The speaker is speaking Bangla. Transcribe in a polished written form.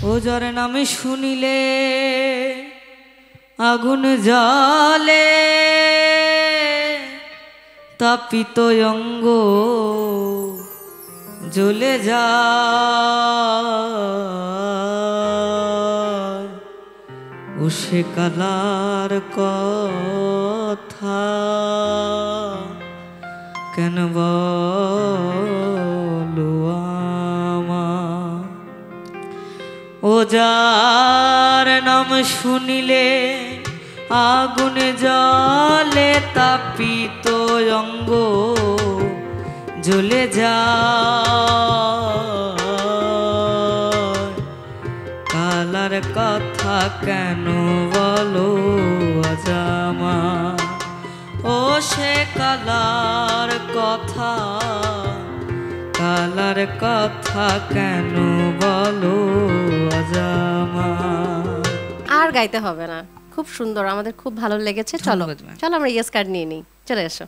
ও যার নামে শুনিলে আগুন জ্বলে তাপিত অঙ্গ জ্বলে যায়। ও সে কালার কথা কেন বলো আমায়? ও যার নাম শুনিলে আগুন জ্বলে তাপিত অঙ্গ জ্বলে যায়। কালার কথা কেন বলো আজ আমায়? ও সে কালার কথা, কালার কথা কেন বলো আজ আমায়? আর গাইতে হবে না, খুব সুন্দর, আমাদের খুব ভালো লেগেছে। চলো চলো আমরা ইয়েস কার্ড নিয়ে নিই, চলে এসো।